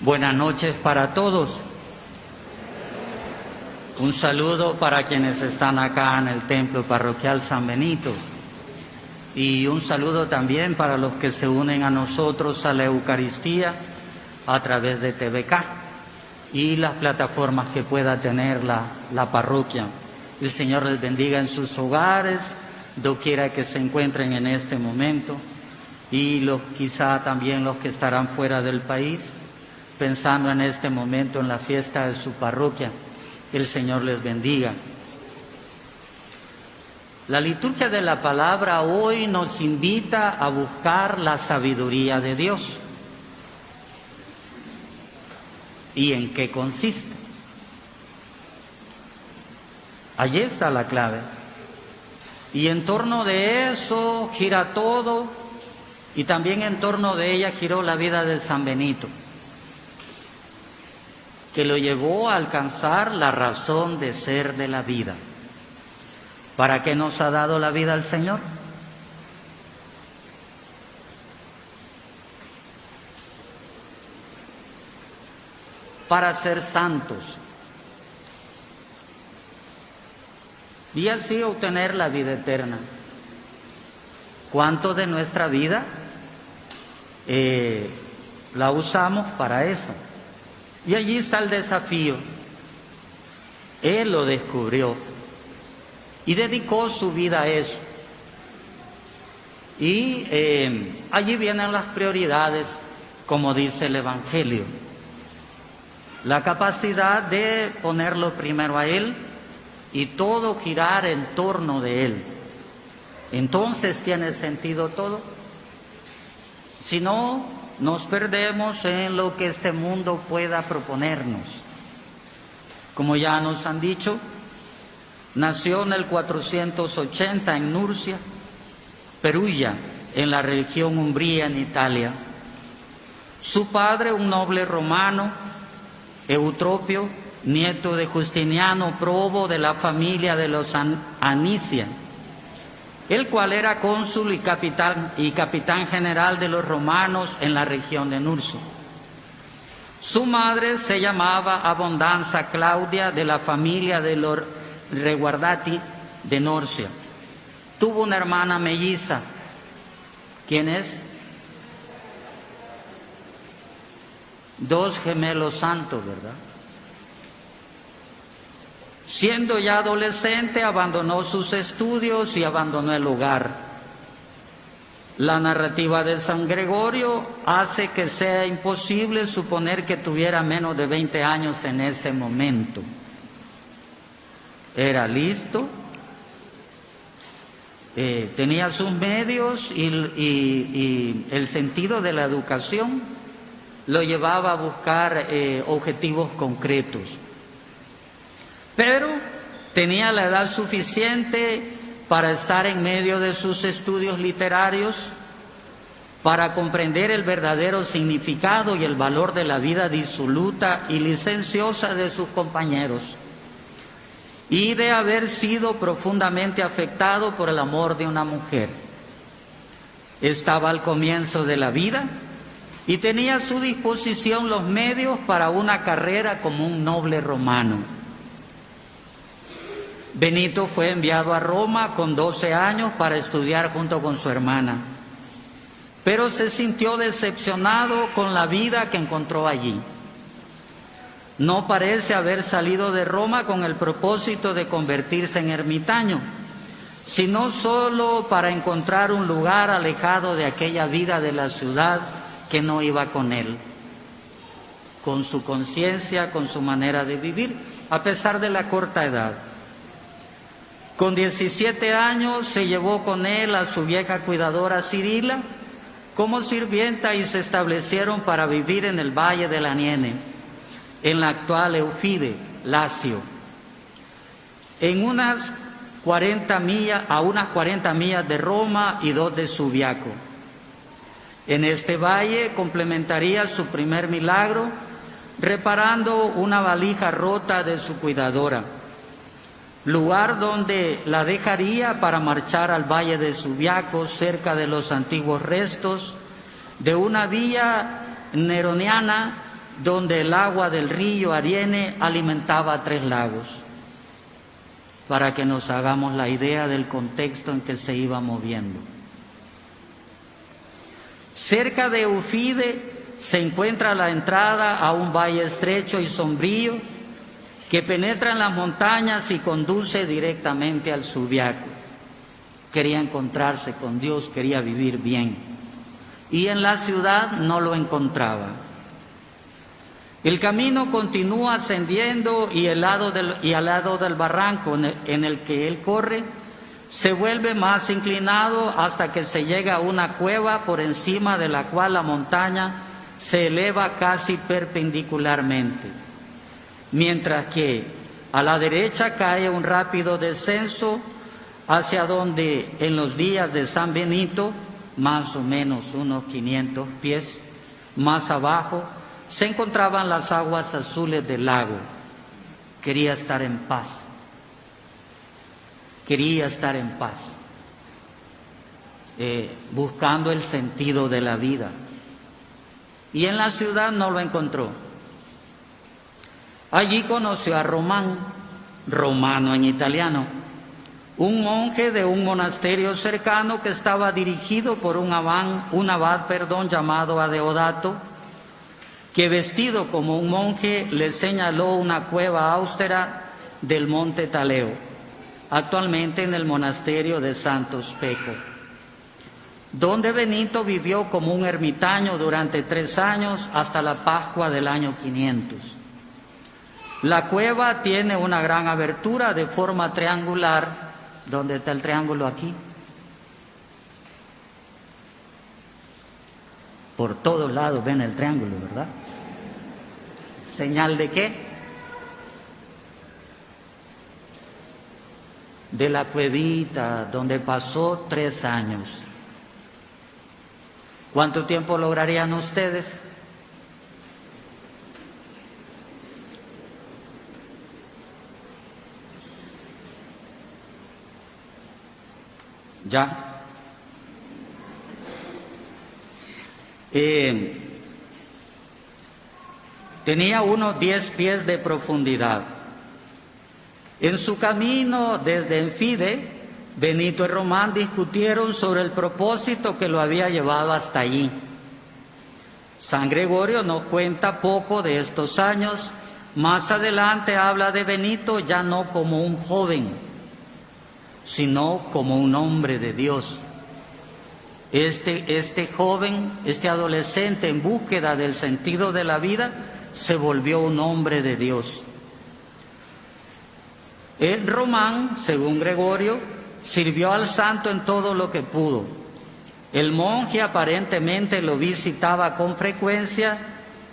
Buenas noches para todos. Un saludo para quienes están acá en el Templo Parroquial San Benito. Y un saludo también para los que se unen a nosotros a la Eucaristía a través de TVK y las plataformas que pueda tener la parroquia. El Señor les bendiga en sus hogares, doquiera que se encuentren en este momento, y quizá también los que estarán fuera del país, pensando en este momento en la fiesta de su parroquia. El Señor les bendiga. La liturgia de la palabra hoy nos invita a buscar la sabiduría de Dios. ¿Y en qué consiste? Allí está la clave. Y en torno de eso gira todo, y también en torno de ella giró la vida de San Benito, que lo llevó a alcanzar la razón de ser de la vida. ¿Para qué nos ha dado la vida el Señor? Para ser santos y así obtener la vida eterna. ¿Cuánto de nuestra vida la usamos para eso? Y allí está el desafío. Él lo descubrió y dedicó su vida a eso. Y allí vienen las prioridades, como dice el Evangelio. La capacidad de ponerlo primero a Él y todo girar en torno de Él. Entonces tiene sentido todo. Si no, nos perdemos en lo que este mundo pueda proponernos. Como ya nos han dicho, nació en el 480 en Nursia, Perugia, en la región Umbría, en Italia. Su padre, un noble romano, Eutropio, nieto de Justiniano Probo de la familia de los Anicia, el cual era cónsul y capitán general de los romanos en la región de Nursia. Su madre se llamaba Abondanza Claudia, de la familia de los Reguardati de Norcia. Tuvo una hermana melliza. ¿Quién es? Dos gemelos santos, ¿verdad? Siendo ya adolescente, abandonó sus estudios y abandonó el hogar. La narrativa de San Gregorio hace que sea imposible suponer que tuviera menos de 20 años en ese momento. Era listo, tenía sus medios y el sentido de la educación lo llevaba a buscar objetivos concretos. Pero tenía la edad suficiente para estar en medio de sus estudios literarios, para comprender el verdadero significado y el valor de la vida disoluta y licenciosa de sus compañeros, y de haber sido profundamente afectado por el amor de una mujer. Estaba al comienzo de la vida y tenía a su disposición los medios para una carrera como un noble romano. Benito fue enviado a Roma con 12 años para estudiar junto con su hermana, pero se sintió decepcionado con la vida que encontró allí. No parece haber salido de Roma con el propósito de convertirse en ermitaño, sino solo para encontrar un lugar alejado de aquella vida de la ciudad que no iba con él, con su conciencia, con su manera de vivir, a pesar de la corta edad. Con 17 años se llevó con él a su vieja cuidadora Cirila como sirvienta y se establecieron para vivir en el valle del Aniene, en la actual Eufide, Lacio, a unas 40 millas de Roma y 2 de Subiaco. En este valle complementaría su primer milagro reparando una valija rota de su cuidadora, lugar donde la dejaría para marchar al valle de Subiaco, cerca de los antiguos restos de una villa neroniana donde el agua del río Ariene alimentaba 3 lagos, para que nos hagamos la idea del contexto en que se iba moviendo. Cerca de Eufide se encuentra la entrada a un valle estrecho y sombrío que penetra en las montañas y conduce directamente al Subiaco. Quería encontrarse con Dios, quería vivir bien. Y en la ciudad no lo encontraba. El camino continúa ascendiendo y al lado del barranco en el que él corre, se vuelve más inclinado hasta que se llega a una cueva por encima de la cual la montaña se eleva casi perpendicularmente, mientras que a la derecha cae un rápido descenso hacia donde en los días de San Benito, más o menos unos 500 pies más abajo, se encontraban las aguas azules del lago. Quería estar en paz. Quería estar en paz, buscando el sentido de la vida. Y en la ciudad no lo encontró. Allí conoció a Román, Romano en italiano, un monje de un monasterio cercano que estaba dirigido por un abad llamado Adeodato, que vestido como un monje le señaló una cueva austera del monte Taleo, actualmente en el monasterio de Santo Speco, donde Benito vivió como un ermitaño durante 3 años hasta la Pascua del año 500. La cueva tiene una gran abertura de forma triangular. ¿Dónde está el triángulo aquí? Por todos lados ven el triángulo, ¿verdad? ¿Señal de qué? De la cuevita donde pasó 3 años. ¿Cuánto tiempo lograrían ustedes? Ya. Tenía unos 10 pies de profundidad. En su camino desde Enfide, Benito y Román discutieron sobre el propósito que lo había llevado hasta allí. San Gregorio nos cuenta poco de estos años. Más adelante habla de Benito ya no como un joven, sino como un hombre de Dios. Este joven, este adolescente en búsqueda del sentido de la vida, se volvió un hombre de Dios. Román, según Gregorio, sirvió al santo en todo lo que pudo. El monje aparentemente lo visitaba con frecuencia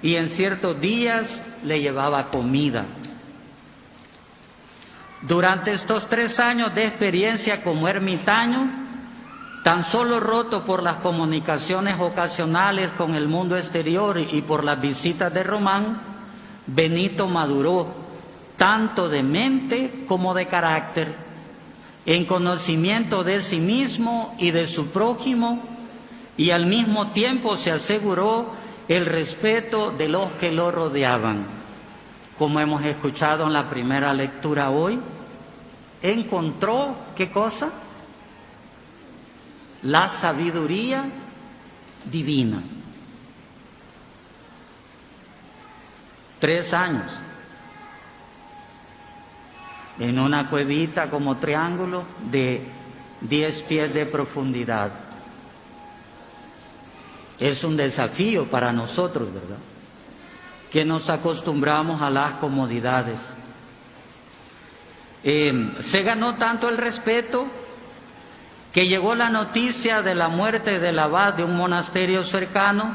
y en ciertos días le llevaba comida. Durante estos 3 años de experiencia como ermitaño, tan solo roto por las comunicaciones ocasionales con el mundo exterior y por las visitas de Román, Benito maduró tanto de mente como de carácter, en conocimiento de sí mismo y de su prójimo, y al mismo tiempo se aseguró el respeto de los que lo rodeaban. Como hemos escuchado en la primera lectura hoy, encontró, ¿qué cosa? La sabiduría divina. 3 años en una cuevita como triángulo de 10 pies de profundidad. Es un desafío para nosotros, ¿verdad? Que nos acostumbramos a las comodidades. Se ganó tanto el respeto que llegó la noticia de la muerte del abad de un monasterio cercano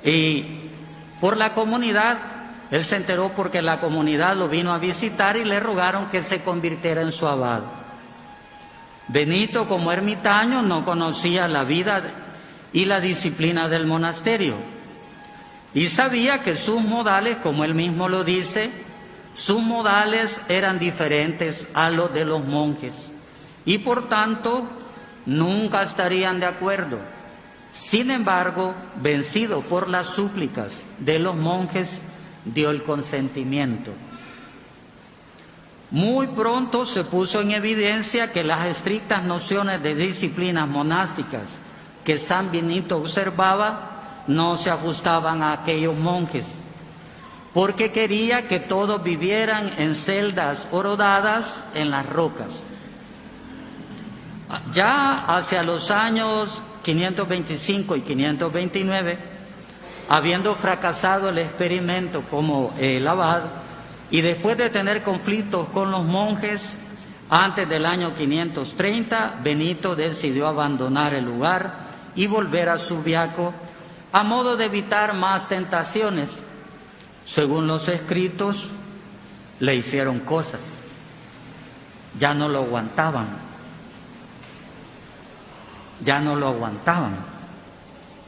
y por la comunidad, él se enteró porque la comunidad lo vino a visitar y le rogaron que se convirtiera en su abad. Benito, como ermitaño, no conocía la vida y la disciplina del monasterio y sabía que sus modales, como él mismo lo dice, sus modales eran diferentes a los de los monjes y por tanto nunca estarían de acuerdo. Sin embargo, vencido por las súplicas de los monjes, dio el consentimiento. Muy pronto se puso en evidencia que las estrictas nociones de disciplinas monásticas que San Benito observaba no se ajustaban a aquellos monjes, porque quería que todos vivieran en celdas horodadas en las rocas. Ya hacia los años 525 y 529, habiendo fracasado el experimento como el abad, y después de tener conflictos con los monjes, antes del año 530, Benito decidió abandonar el lugar y volver a Subiaco a modo de evitar más tentaciones. Según los escritos, le hicieron cosas, ya no lo aguantaban,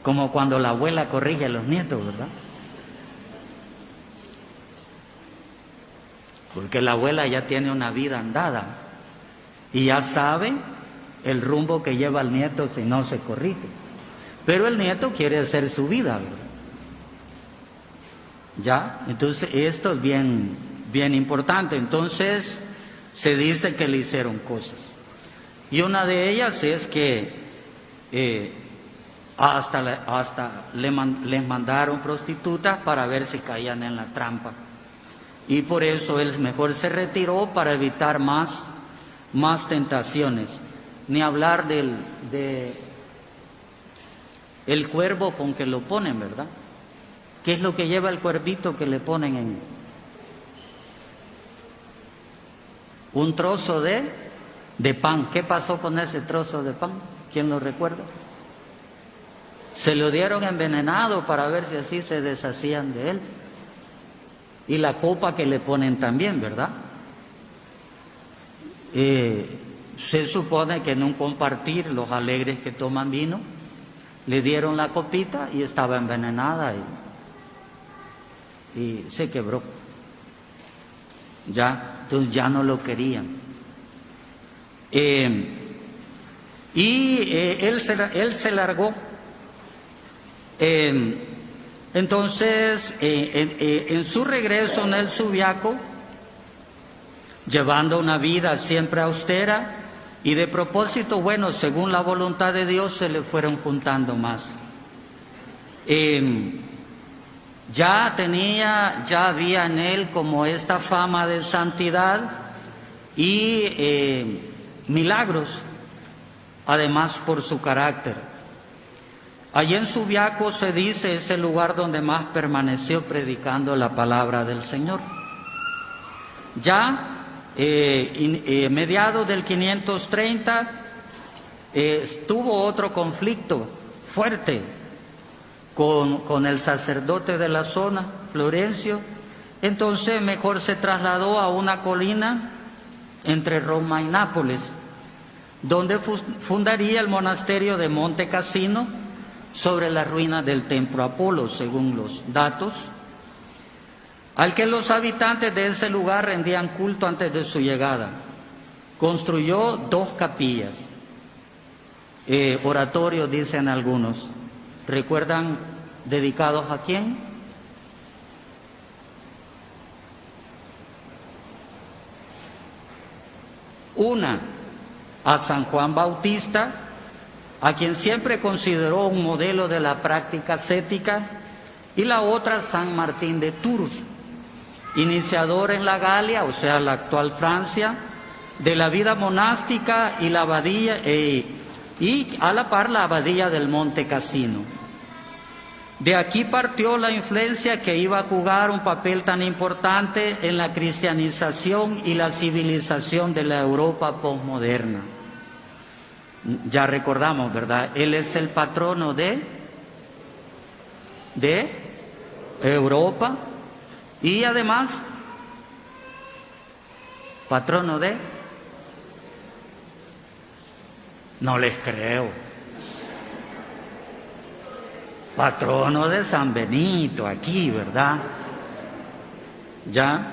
como cuando la abuela corrige a los nietos, ¿verdad? Porque la abuela ya tiene una vida andada y ya sabe el rumbo que lleva el nieto si no se corrige. Pero el nieto quiere hacer su vida, ¿verdad? ¿Ya? Entonces esto es bien importante. Entonces se dice que le hicieron cosas. Y una de ellas es que les mandaron prostitutas para ver si caían en la trampa. Y por eso él mejor se retiró para evitar más tentaciones. Ni hablar el cuervo con que lo ponen, ¿verdad? ¿Qué es lo que lleva el cuervito que le ponen en un trozo de pan? ¿Qué pasó con ese trozo de pan? ¿Quién lo recuerda? Se lo dieron envenenado para ver si así se deshacían de él. Y la copa que le ponen también, ¿verdad? Se supone que en un compartir, los alegres que toman vino, le dieron la copita y estaba envenenada y se quebró. Entonces ya no lo querían. Él se largó. Entonces, en su regreso en el Subiaco, llevando una vida siempre austera y de propósito bueno, según la voluntad de Dios, se le fueron juntando más. Ya había en él como esta fama de santidad y milagros, además por su carácter. Allí en Subiaco se dice es el lugar donde más permaneció predicando la palabra del Señor. Ya mediados del 530 tuvo otro conflicto fuerte con el sacerdote de la zona, Florencio. Entonces mejor se trasladó a una colina entre Roma y Nápoles, donde fundaría el monasterio de Monte Cassino, sobre las ruinas del templo Apolo, según los datos, al que los habitantes de ese lugar rendían culto antes de su llegada. Construyó 2 capillas, oratorios dicen algunos. ¿Recuerdan dedicados a quién? Una a San Juan Bautista, a quien siempre consideró un modelo de la práctica ascética, y la otra San Martín de Tours, iniciador en la Galia, o sea, la actual Francia, de la vida monástica y la abadía, y a la par la abadía del Monte Cassino. De aquí partió la influencia que iba a jugar un papel tan importante en la cristianización y la civilización de la Europa posmoderna. Ya recordamos, ¿verdad? Él es el patrono de Europa y además patrono de... No les creo. Patrono de San Benito aquí, ¿verdad? Ya.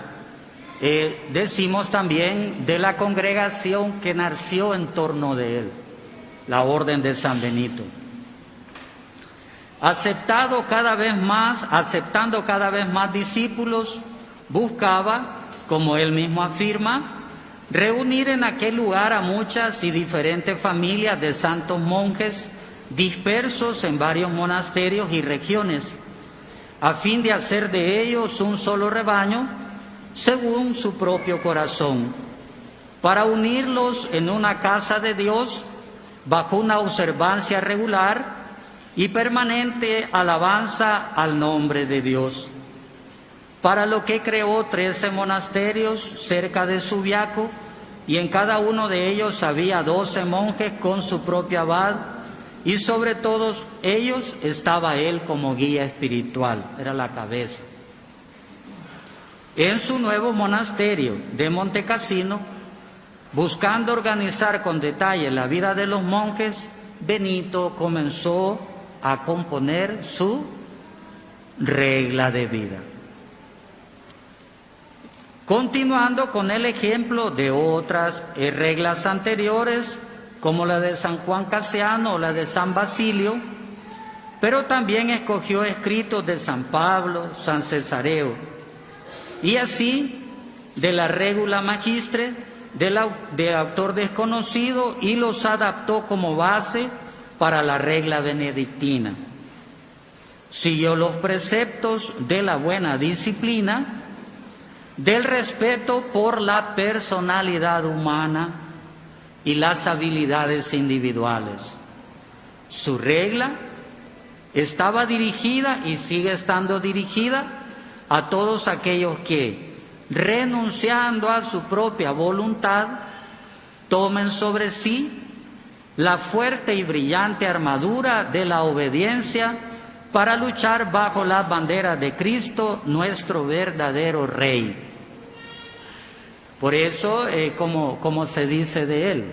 Decimos también de la congregación que nació en torno de él, la Orden de San Benito. aceptando cada vez más discípulos, buscaba, como él mismo afirma, reunir en aquel lugar a muchas y diferentes familias de santos monjes dispersos en varios monasterios y regiones, a fin de hacer de ellos un solo rebaño, según su propio corazón, para unirlos en una casa de Dios bajo una observancia regular y permanente alabanza al nombre de Dios. Para lo que creó 13 monasterios cerca de Subiaco, y en cada uno de ellos había 12 monjes con su propio abad, y sobre todos ellos estaba él como guía espiritual, era la cabeza. En su nuevo monasterio de Montecassino, buscando organizar con detalle la vida de los monjes, Benito comenzó a componer su regla de vida, continuando con el ejemplo de otras reglas anteriores, como la de San Juan Casiano o la de San Basilio, pero también escogió escritos de San Pablo, San Cesareo, y así de la Regula Magistre de autor desconocido, y los adaptó como base para la regla benedictina. Siguió los preceptos de la buena disciplina, del respeto por la personalidad humana y las habilidades individuales. Su regla estaba dirigida y sigue estando dirigida a todos aquellos que, renunciando a su propia voluntad, tomen sobre sí la fuerte y brillante armadura de la obediencia para luchar bajo las banderas de Cristo, nuestro verdadero Rey. Por eso, como se dice de él,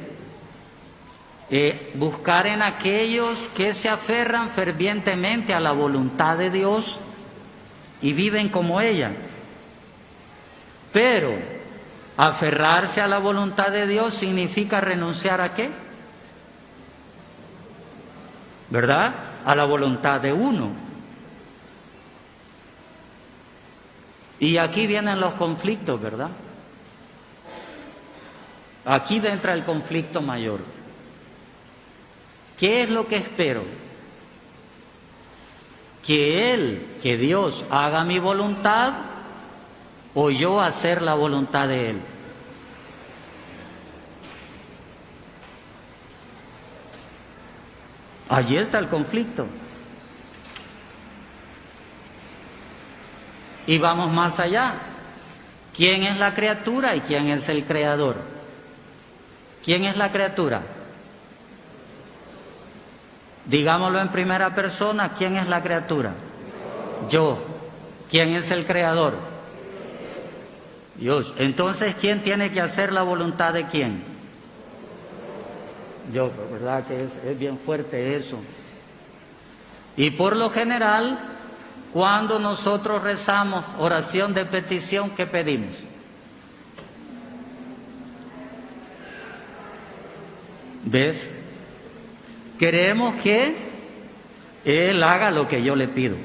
buscar en aquellos que se aferran fervientemente a la voluntad de Dios y viven como ella. Pero aferrarse a la voluntad de Dios significa renunciar ¿a qué? ¿Verdad? A la voluntad de uno. Y aquí vienen los conflictos, ¿verdad? Aquí entra el conflicto mayor. ¿Qué es lo que espero? Que Dios haga mi voluntad, o yo hacer la voluntad de Él. Allí está el conflicto. Y vamos más allá. ¿Quién es la criatura y quién es el creador? ¿Quién es la criatura? Digámoslo en primera persona, ¿quién es la criatura? Yo. ¿Quién es el creador? Dios. Entonces, ¿quién tiene que hacer la voluntad de quién? Yo, ¿verdad? Que es bien fuerte eso. Y por lo general, cuando nosotros rezamos oración de petición, ¿qué pedimos? ¿Ves? Queremos que Él haga lo que yo le pido.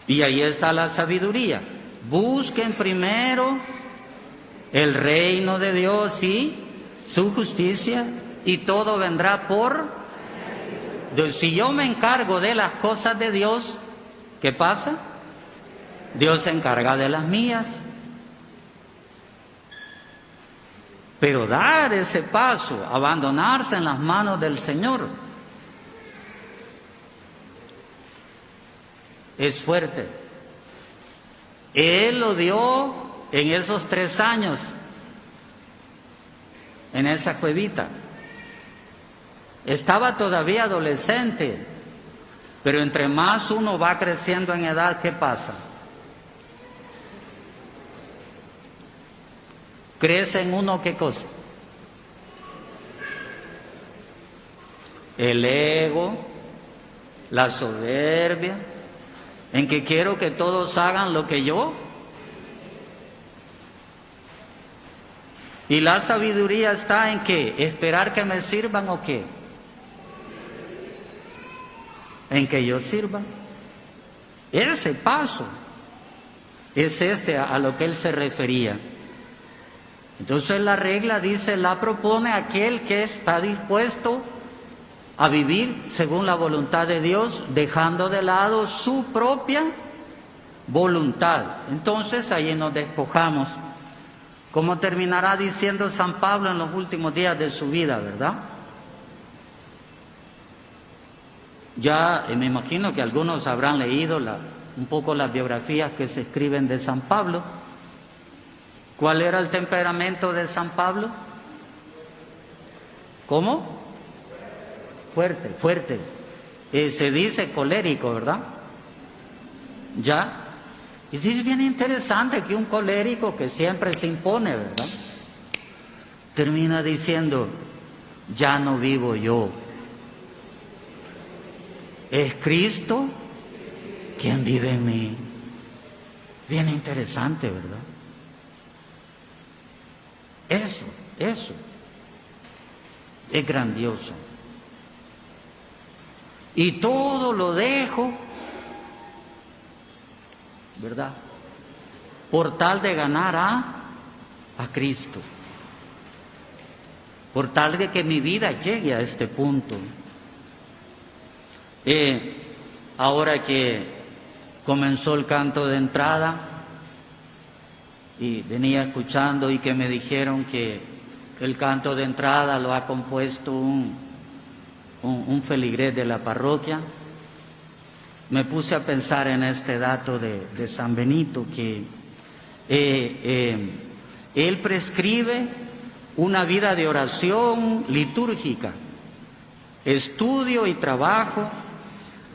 Y ahí está la sabiduría. Busquen primero el reino de Dios y su justicia, y todo vendrá por Dios. Si yo me encargo de las cosas de Dios, ¿qué pasa? Dios se encarga de las mías. Pero dar ese paso, abandonarse en las manos del Señor, es fuerte. Él lo dio en esos 3 años, en esa cuevita. Estaba todavía adolescente, pero entre más uno va creciendo en edad, ¿qué pasa? Crece en uno, ¿qué cosa? El ego, la soberbia, en que quiero que todos hagan lo que yo. ¿Y la sabiduría está en qué? ¿Esperar que me sirvan o qué? En que yo sirva. Ese paso es a lo que él se refería. Entonces la regla dice, la propone aquel que está dispuesto a vivir según la voluntad de Dios, dejando de lado su propia voluntad. Entonces ahí nos despojamos. Como terminará diciendo San Pablo en los últimos días de su vida, ¿verdad? Ya me imagino que algunos habrán leído un poco las biografías que se escriben de San Pablo. ¿Cuál era el temperamento de San Pablo? ¿Cómo? Fuerte. Se dice colérico, ¿verdad? ¿Ya? Y sí es bien interesante que un colérico que siempre se impone, ¿verdad? Termina diciendo, ya no vivo yo. Es Cristo quien vive en mí. Bien interesante, ¿verdad? Eso es grandioso. Y todo lo dejo, ¿verdad? Por tal de ganar a Cristo. Por tal de que mi vida llegue a este punto. Ahora que comenzó el canto de entrada y venía escuchando y que me dijeron que el canto de entrada lo ha compuesto un feligrés de la parroquia, me puse a pensar en este dato de San Benito, que él prescribe una vida de oración litúrgica, estudio y trabajo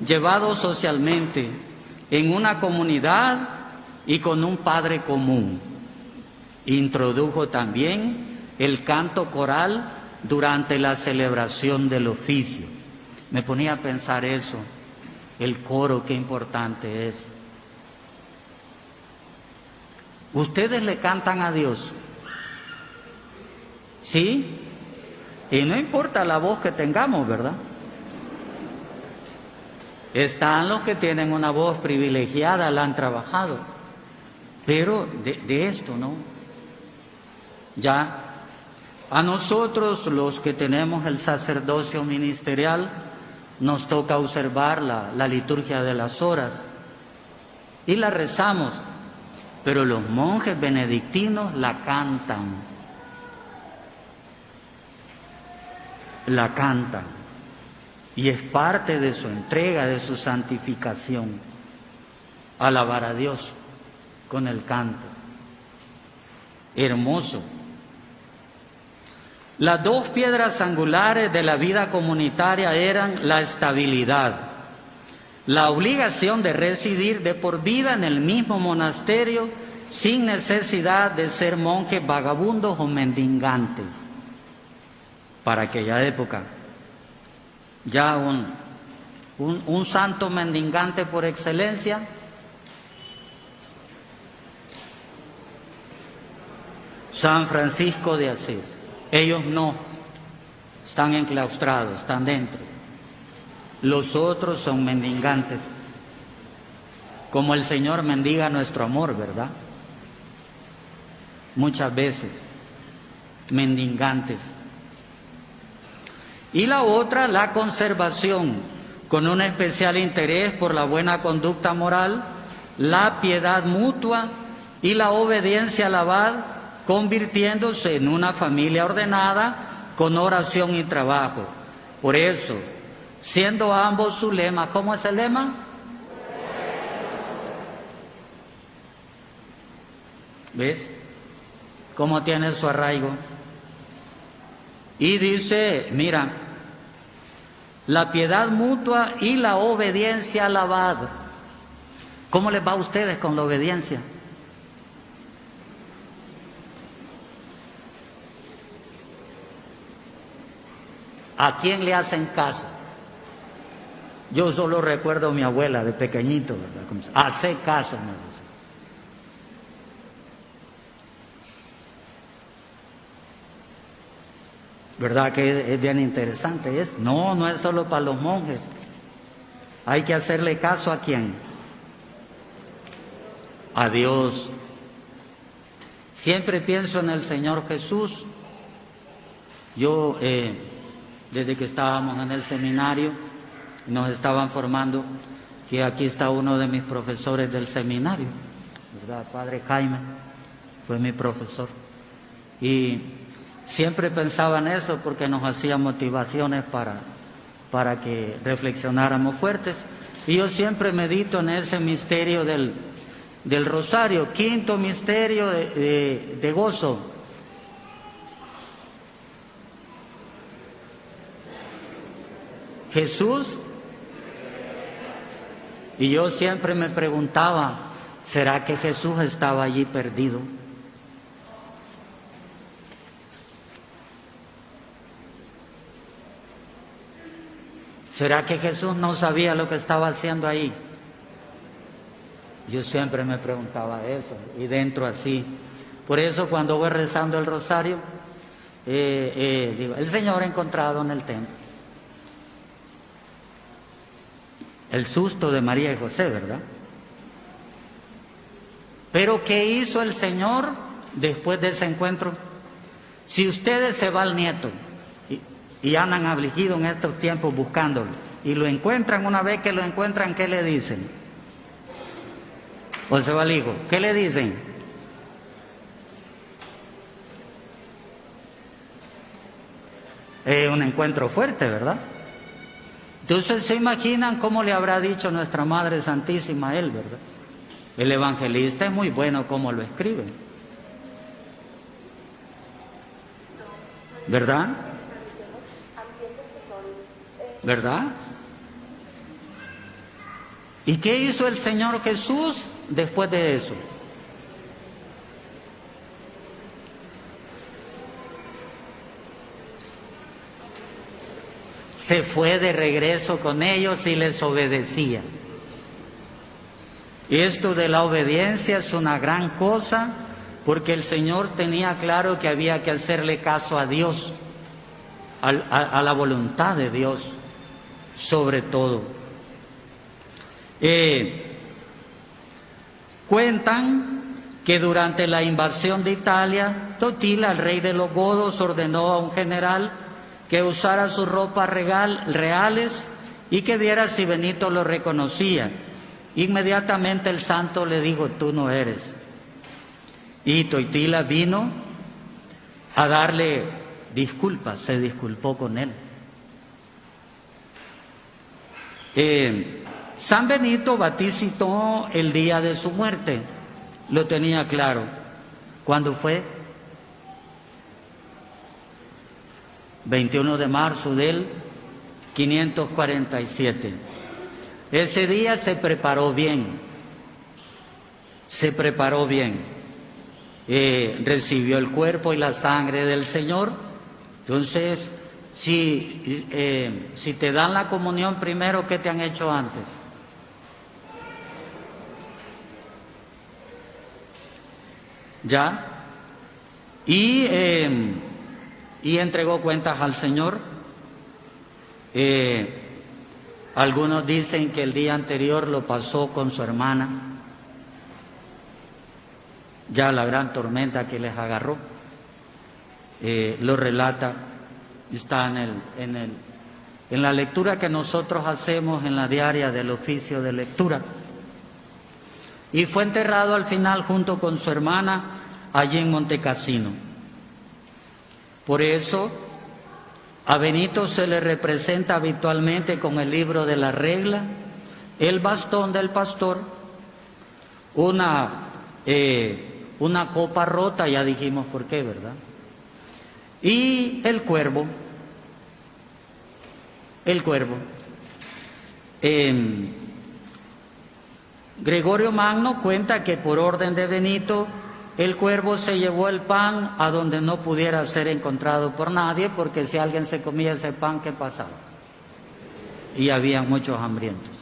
llevado socialmente en una comunidad y con un padre común. Introdujo también el canto coral durante la celebración del oficio. Me ponía a pensar eso, el coro, qué importante es. ¿Ustedes le cantan a Dios? ¿Sí? Y no importa la voz que tengamos, ¿verdad? Están los que tienen una voz privilegiada, la han trabajado. Pero de esto, ¿no? Ya a nosotros, los que tenemos el sacerdocio ministerial, nos toca observar la liturgia de las horas y la rezamos, pero los monjes benedictinos la cantan. La cantan. Y es parte de su entrega, de su santificación, alabar a Dios con el canto. Hermoso. Las dos piedras angulares de la vida comunitaria eran la estabilidad, la obligación de residir de por vida en el mismo monasterio sin necesidad de ser monjes vagabundos o mendigantes. Para aquella época, ya un santo mendigante por excelencia, San Francisco de Asís. Ellos no, están enclaustrados, están dentro. Los otros son mendigantes, como el Señor mendiga nuestro amor, ¿verdad? Muchas veces, mendigantes. Y la otra, la conservación, con un especial interés por la buena conducta moral, la piedad mutua y la obediencia a la abad, convirtiéndose en una familia ordenada con oración y trabajo. Por eso, siendo ambos su lema, ¿cómo es el lema? ¿Ves? ¿Cómo tiene su arraigo? Y dice, mira, la piedad mutua y la obediencia al abad. ¿Cómo les va a ustedes con la obediencia? ¿A quién le hacen caso? Yo solo recuerdo a mi abuela de pequeñito, ¿verdad? Hace caso, me dice. ¿Verdad que es bien interesante? No, no es solo para los monjes. Hay que hacerle caso ¿a quién? A Dios. Siempre pienso en el Señor Jesús. Yo, desde que estábamos en el seminario, nos estaban formando, que aquí está uno de mis profesores del seminario, ¿verdad? Padre Jaime, fue mi profesor. Y siempre pensaba en eso porque nos hacía motivaciones para que reflexionáramos fuertes. Y yo siempre medito en ese misterio del rosario, quinto misterio de gozo. Jesús. Y yo siempre me preguntaba, ¿será que Jesús estaba allí perdido? ¿Será que Jesús no sabía lo que estaba haciendo ahí? Yo siempre me preguntaba eso, y dentro así. Por eso cuando voy rezando el rosario, digo, el Señor encontrado en el templo. El susto de María y José, ¿verdad? Pero ¿qué hizo el Señor después de ese encuentro? Si ustedes se va al nieto y andan afligidos en estos tiempos buscándolo y lo encuentran, una vez que lo encuentran, ¿qué le dicen? O se va al hijo, ¿qué le dicen? Un encuentro fuerte, ¿verdad? Entonces se imaginan cómo le habrá dicho nuestra Madre Santísima a él, ¿verdad? El evangelista es muy bueno como lo escribe, ¿verdad? ¿Verdad? ¿Y qué hizo el Señor Jesús después de eso? Se fue de regreso con ellos y les obedecía. Esto de la obediencia es una gran cosa, porque el Señor tenía claro que había que hacerle caso a Dios, a la voluntad de Dios, sobre todo. Cuentan que durante la invasión de Italia, Totila, el rey de los godos, ordenó a un general que usara sus ropas reales y que viera si Benito lo reconocía. Inmediatamente el santo le dijo, tú no eres. Y Totila vino a darle disculpas, se disculpó con él. San Benito vaticinó el día de su muerte, lo tenía claro. ¿Cuándo fue? 21 de marzo del 547. Ese día se preparó bien, recibió el cuerpo y la sangre del Señor. Entonces, si te dan la comunión primero, ¿qué te han hecho antes? ¿Ya? Y entregó cuentas al Señor. Algunos dicen que el día anterior lo pasó con su hermana, ya la gran tormenta que les agarró. Lo relata, está en la lectura que nosotros hacemos en la diaria del oficio de lectura. Y fue enterrado al final junto con su hermana allí en Montecassino. Por eso a Benito se le representa habitualmente con el libro de la regla, el bastón del pastor, una copa rota, ya dijimos por qué, ¿verdad? Y el cuervo. Gregorio Magno cuenta que por orden de Benito, el cuervo se llevó el pan a donde no pudiera ser encontrado por nadie, porque si alguien se comía ese pan, ¿qué pasaba? Y había muchos hambrientos.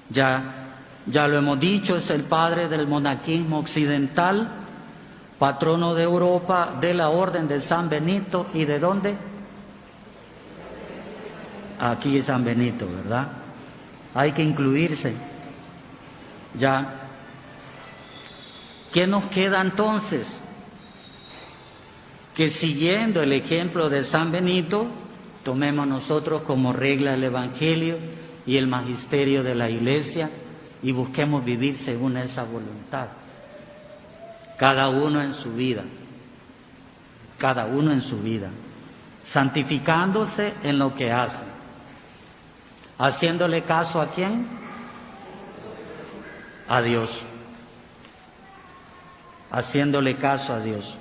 Ya lo hemos dicho, es el padre del monaquismo occidental, patrono de Europa, de la Orden de San Benito. ¿Y de dónde? Aquí es San Benito, ¿verdad? Hay que incluirse. Ya. ¿Qué nos queda entonces? Que siguiendo el ejemplo de San Benito, tomemos nosotros como regla el Evangelio y el magisterio de la Iglesia y busquemos vivir según esa voluntad. Cada uno en su vida, cada uno en su vida, santificándose en lo que hace, haciéndole caso ¿a quién? A Dios, haciéndole caso a Dios.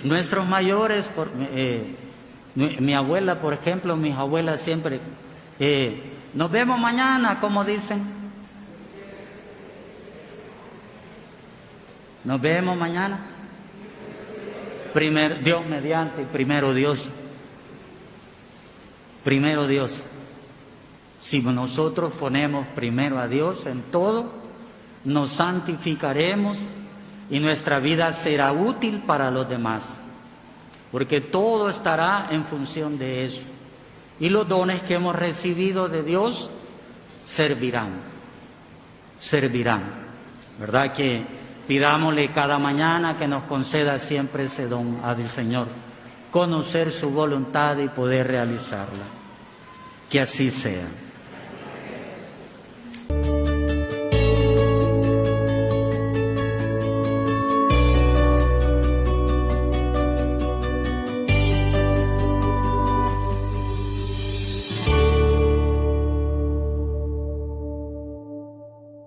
Nuestros mayores, mi abuela, por ejemplo, mis abuelas siempre, nos vemos mañana, como dicen. Nos vemos mañana. Primero, Dios mediante, primero Dios. Primero Dios. Si nosotros ponemos primero a Dios en todo, nos santificaremos y nuestra vida será útil para los demás, porque todo estará en función de eso. Y los dones que hemos recibido de Dios servirán, ¿verdad? Que pidámosle cada mañana que nos conceda siempre ese don al Señor, conocer su voluntad y poder realizarla. Que así sea.